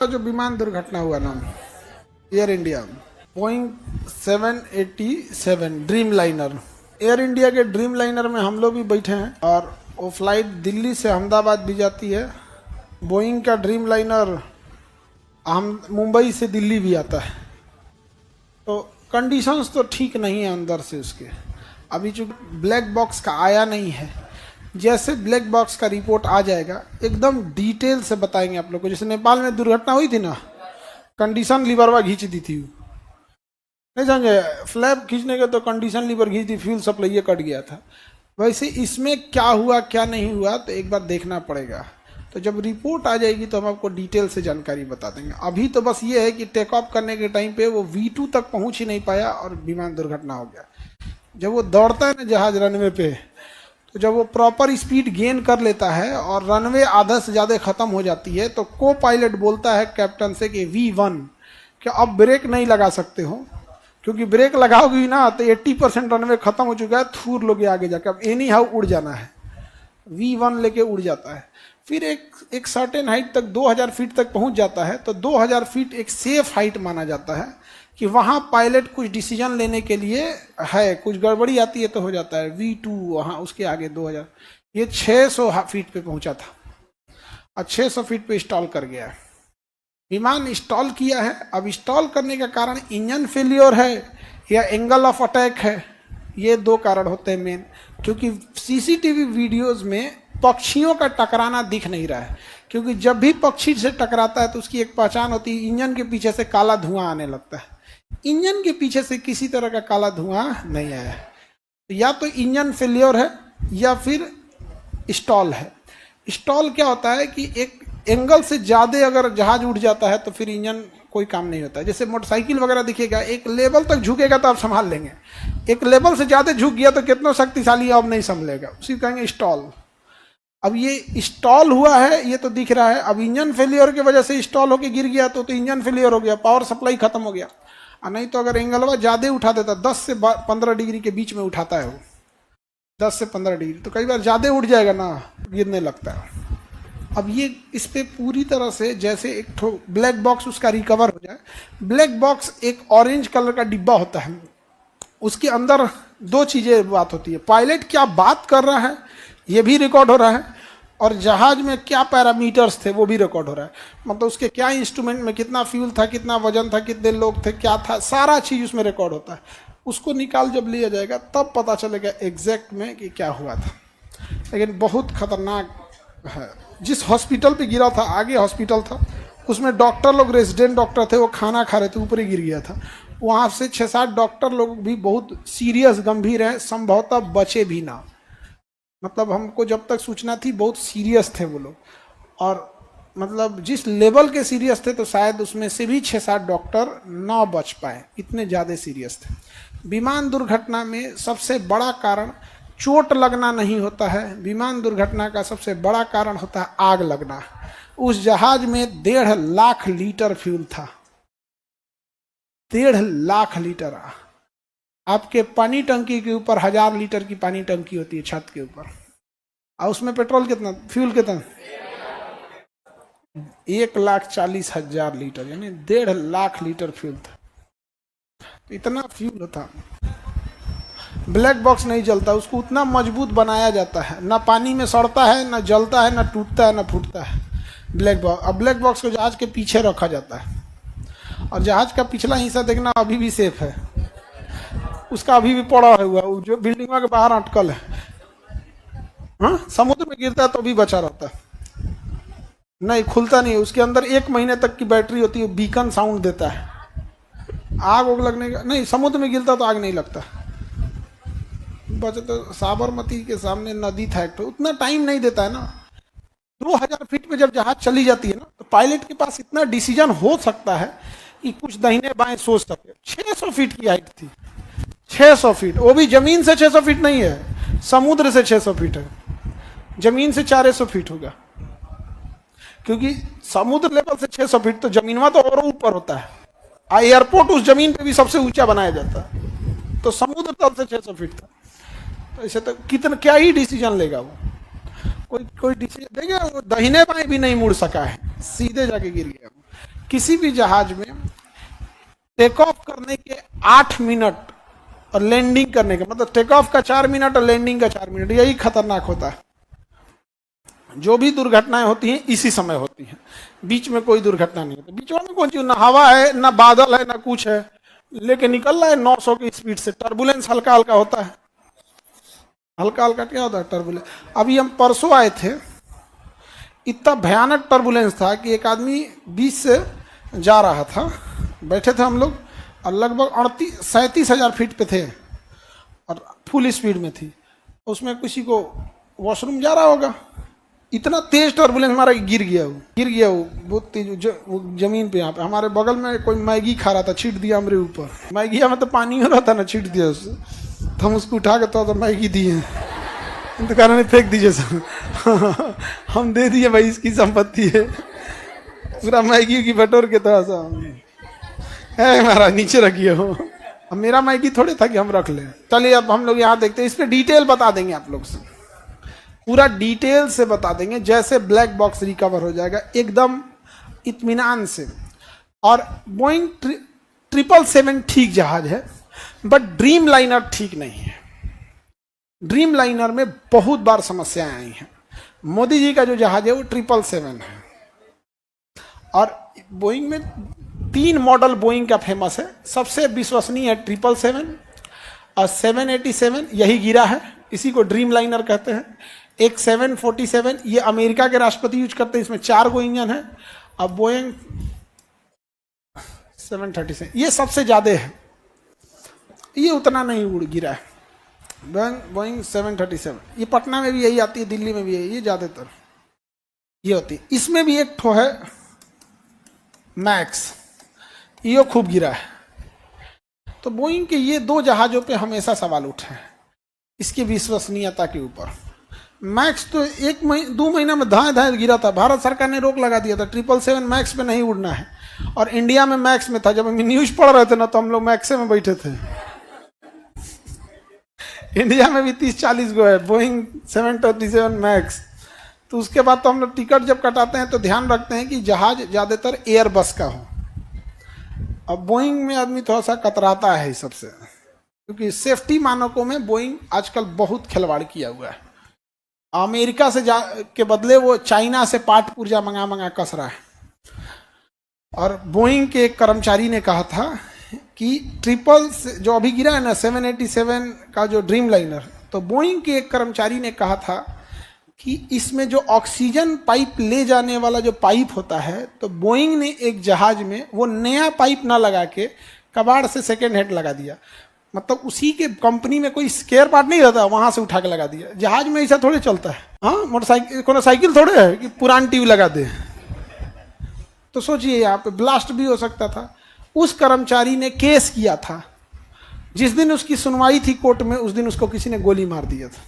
जो विमान दुर्घटना हुआ ना air India Boeing 787 dream liner, air India के ड्रीम लाइनर में हम लोग भी बैठे हैं और वो फ्लाइट दिल्ली से अहमदाबाद भी जाती है। बोइंग का ड्रीम लाइनर हम मुंबई से दिल्ली भी आता है। तो कंडीशंस तो ठीक नहीं है अंदर से उसके। अभी जो ब्लैक बॉक्स का आया नहीं है, जैसे ब्लैक बॉक्स का रिपोर्ट आ जाएगा एकदम डिटेल से बताएंगे आप लोग को। जैसे नेपाल में दुर्घटना हुई थी ना, कंडीशन लीवरवा खींच दी थी, नहीं समझे, फ्लैप खींचने के तो कंडीशन लीवर खींच दी, फ्यूल सप्लाई कट गया था। वैसे इसमें क्या हुआ क्या नहीं हुआ तो एक बार देखना पड़ेगा। तो जब रिपोर्ट आ जाएगी तो हम आपको डिटेल से जानकारी बता देंगे। अभी तो बस ये है कि टेक ऑफ करने के टाइम पे वो V2 तक पहुंच ही नहीं पाया और विमान दुर्घटना हो गया। जब वो दौड़ता है ना जहाज रनवे पे, तो जब वो प्रॉपर स्पीड गेन कर लेता है और रनवे आधा से ज़्यादा ख़त्म हो जाती है तो को पायलट बोलता है कैप्टन से कि V1 क्या अब ब्रेक नहीं लगा सकते हो, क्योंकि ब्रेक लगाओगी ना तो 80% रनवे ख़त्म हो चुका है, थूर लोगे आगे जाकर, अब एनी हाउ उड़ जाना है। V1 लेके उड़ जाता है, फिर एक सर्टेन हाइट तक 2000 फीट तक पहुंच जाता है। तो 2000 फीट एक सेफ हाइट माना जाता है कि वहां पायलट कुछ डिसीजन लेने के लिए है, कुछ गड़बड़ी आती है तो हो जाता है। V2 वहां उसके आगे 2000, ये 600 फीट पे पहुंचा था और 600 फीट पे इंस्टॉल कर गया है। विमान इंस्टॉल किया है, अब इंस्टॉल करने का कारण इंजन फेलियर है या एंगल ऑफ अटैक है, ये दो कारण होते हैं मेन। क्योंकि सीसीटीवी वीडियोस में पक्षियों का टकराना दिख नहीं रहा है, क्योंकि जब भी पक्षी से टकराता है तो उसकी एक पहचान होती है, इंजन के पीछे से काला धुआं आने लगता है। इंजन के पीछे से किसी तरह का काला धुआं नहीं आया है। या तो इंजन फेलियर है या फिर स्टॉल है। स्टॉल क्या होता है कि एक एंगल से ज़्यादा अगर जहाज उड़ जाता है तो फिर इंजन कोई काम नहीं होता है। जैसे मोटरसाइकिल वगैरह दिखेगा, एक लेवल तक झुकेगा तो आप संभाल लेंगे, एक लेवल से ज़्यादा झुक गया तो कितना शक्तिशाली अब नहीं संभलेगा, उसी कहेंगे स्टॉल। अब ये स्टॉल हुआ है, ये तो दिख रहा है। अब इंजन फेलियर की वजह से स्टॉल होकर गिर गया तो इंजन फेलियर हो गया, पावर सप्लाई खत्म हो गया। और नहीं तो अगर एंगलवा ज़्यादा उठा देता, 10 से 15 डिग्री के बीच में उठाता है वो, 10 से 15 डिग्री, तो कई बार ज़्यादा उठ जाएगा ना, गिरने लगता है। अब ये इस पे पूरी तरह से जैसे एक ठो ब्लैक बॉक्स उसका रिकवर हो जाए। ब्लैक बॉक्स एक ऑरेंज कलर का डिब्बा होता है, उसके अंदर दो चीज़ें बात होती है, पायलट क्या बात कर रहा है ये भी रिकॉर्ड हो रहा है, और जहाज में क्या पैरामीटर्स थे वो भी रिकॉर्ड हो रहा है। मतलब उसके क्या इंस्ट्रूमेंट में कितना फ्यूल था, कितना वजन था, कितने लोग थे, क्या था, सारा चीज़ उसमें रिकॉर्ड होता है। उसको निकाल जब लिया जाएगा तब पता चलेगा एग्जैक्ट में कि क्या हुआ था। लेकिन बहुत खतरनाक है। जिस हॉस्पिटल पे गिरा था, आगे हॉस्पिटल था, उसमें डॉक्टर लोग, रेजिडेंट डॉक्टर थे, वो खाना खा रहे थे, ऊपर ही गिर गया था। वहाँ से 6-7 डॉक्टर लोग भी बहुत सीरियस गंभीर हैं, संभवतः बचे भी ना। मतलब हमको जब तक सूचना थी बहुत सीरियस थे वो लोग, और मतलब जिस लेवल के सीरियस थे तो शायद उसमें से भी 6-7 डॉक्टर ना बच पाए, इतने ज़्यादा सीरियस थे। विमान दुर्घटना में सबसे बड़ा कारण चोट लगना नहीं होता है, विमान दुर्घटना का सबसे बड़ा कारण होता है आग लगना। उस जहाज में 1.5 लाख लीटर फ्यूल था, 1.5 लाख लीटर। आपके पानी टंकी के ऊपर 1000 लीटर की पानी टंकी होती है छत के ऊपर, और उसमें पेट्रोल कितना, फ्यूल कितना, 1,40,000 लीटर, यानी 1.5 लाख लीटर फ्यूल था। तो इतना फ्यूल था। ब्लैक बॉक्स नहीं जलता, उसको उतना मजबूत बनाया जाता है, ना पानी में सड़ता है, ना जलता है, ना टूटता है, ना फूटता है ब्लैक बॉक्स। अब ब्लैक बॉक्स को जहाज के पीछे रखा जाता है, और जहाज का पिछला हिस्सा देखना अभी भी सेफ है, उसका अभी भी पड़ा हुआ है, जो बिल्डिंग के बाहर अटकल है। हाँ, समुद्र में गिरता है तो भी बचा रहता है, नहीं खुलता नहीं है। उसके अंदर 1 महीने तक की बैटरी होती है, बीकन साउंड देता है। आग उग लगने का नहीं, समुद्र में गिरता तो आग नहीं लगता। बचे तो साबरमती के सामने नदी था एक, तो उतना टाइम नहीं देता है ना। 2000 फीट पे जब जहाज चली जाती है ना, तो पायलट के पास इतना डिसीजन हो सकता है कि कुछ दाहिने बाएं सोच सके। 600 फीट की हाइट थी, 600 फीट, वो भी जमीन से 600 फीट नहीं है, समुद्र से 600 फीट है, जमीन से 400 फीट होगा। क्योंकि समुद्र लेवल से 600 फीट तो जमीन तो और ऊपर होता है, एयरपोर्ट उस जमीन पे भी सबसे ऊंचा बनाया जाता है, तो समुद्र तल से 600 फीट था। तो ऐसे तो कितना क्या ही डिसीजन लेगा वो, कोई डिसीजन देगा? वो दाहिने बाएं भी नहीं मुड़ सका है, सीधे जाके गिर गया। किसी भी जहाज में टेक ऑफ करने के 8 मिनट और लैंडिंग करने के, मतलब टेक ऑफ का 4 मिनट और लैंडिंग का 4 मिनट, यही खतरनाक होता है। जो भी दुर्घटनाएं होती हैं इसी समय होती हैं, बीच में कोई दुर्घटना नहीं होती। बीच में कौन चीज, ना हवा है ना बादल है ना कुछ है, लेके निकल रहा है 900 की स्पीड से। टर्बुलेंस हल्का हल्का होता है, हल्का हल्का क्या होता है टर्बुलेंस। अभी हम परसों आए थे, इतना भयानक टर्बुलेंस था कि एक आदमी बीच से जा रहा था, बैठे थे हम लोग, और लगभग 37 हजार फीट पे थे और फुल स्पीड में थी। उसमें किसी को वॉशरूम जा रहा होगा, इतना तेज टर्बुलेंस मारा कि गिर गया वो बहुत तेज जमीन पे। यहाँ पे हमारे बगल में कोई मैगी खा रहा था, छीट दिया हमारे ऊपर। मैगी में तो पानी हो रहा था ना, छीट दिया उससे, तो हम उसको उठा के तो मैगी दिए, तो कारण फेंक दीजिए सर। हम दे दिए भाई, इसकी संपत्ति है, पूरा मैगी की बटोर के थोड़ा सा है हमारा, नीचे रखिए हो। अब मेरा मैगी थोड़े था कि हम रख लें। चलिए अब हम लोग यहाँ देखते हैं, इस पर डिटेल बता देंगे आप लोग से, पूरा डिटेल से बता देंगे, जैसे ब्लैक बॉक्स रिकवर हो जाएगा एकदम इत्मीनान से। और बोइंग 777 ठीक जहाज है, बट ड्रीम लाइनर ठीक नहीं है। ड्रीम लाइनर में बहुत बार समस्याएं आई हैं। मोदी जी का जो जहाज है वो 777 है, और बोइंग में 3 मॉडल बोइंग का फेमस है। सबसे विश्वसनीय है 777 और 787, यही गिरा है, इसी को ड्रीम लाइनर कहते हैं। एक 747, ये अमेरिका के राष्ट्रपति यूज करते हैं, इसमें 4 गो इंजन है। अब बोइंग 737 ये सबसे ज्यादा है, ये उतना नहीं उड़ गिरा है। बोइंग 737 ये पटना में भी यही आती है, दिल्ली में भी यही, ये ज्यादातर ये होती है। इसमें भी एक ठो है मैक्स, ये खूब गिरा है। तो बोइंग के ये 2 जहाजों पे हमेशा सवाल उठे हैं, इसकी विश्वसनीयता के ऊपर। मैक्स तो 2 महीना में धाए धाए गिरा था, भारत सरकार ने रोक लगा दिया था, 777 मैक्स पे नहीं उड़ना है। और इंडिया में मैक्स में था, जब हम न्यूज पढ़ रहे थे ना, तो हम लोग मैक्स में बैठे थे। इंडिया में भी 30-40 गो है बोइंग 737 मैक्स। तो उसके बाद तो हम लोग टिकट जब कटाते हैं तो ध्यान रखते हैं कि जहाज ज्यादातर एयरबस का हो। अब बोइंग में आदमी थोड़ा सा कतराता है इस सबसे, क्योंकि सेफ्टी मानकों में बोइंग आजकल बहुत खिलवाड़ किया हुआ है। अमेरिका से के बदले वो चाइना से पार्ट पुर्जा मंगा कस रहा है। और बोइंग के एक कर्मचारी ने कहा था कि जो अभी गिरा है ना 787 का जो ड्रीम लाइनर, तो बोइंग के एक कर्मचारी ने कहा था कि इसमें जो ऑक्सीजन पाइप ले जाने वाला जो पाइप होता है, तो बोइंग ने एक जहाज में वो नया पाइप ना लगा के कबाड़ से सेकेंड हैंड लगा दिया। मतलब उसी के कंपनी में कोई स्केयर पार्ट नहीं रहता, वहां से उठा के लगा दिया। जहाज में ऐसा थोड़े चलता है। हाँ, मोटरसाइकिल को साइकिल थोड़े है कि पुरान ट्यूब लगा दे। तो सोचिए यहाँ पे ब्लास्ट भी हो सकता था। उस कर्मचारी ने केस किया था, जिस दिन उसकी सुनवाई थी कोर्ट में, उस दिन उसको किसी ने गोली मार दिया था।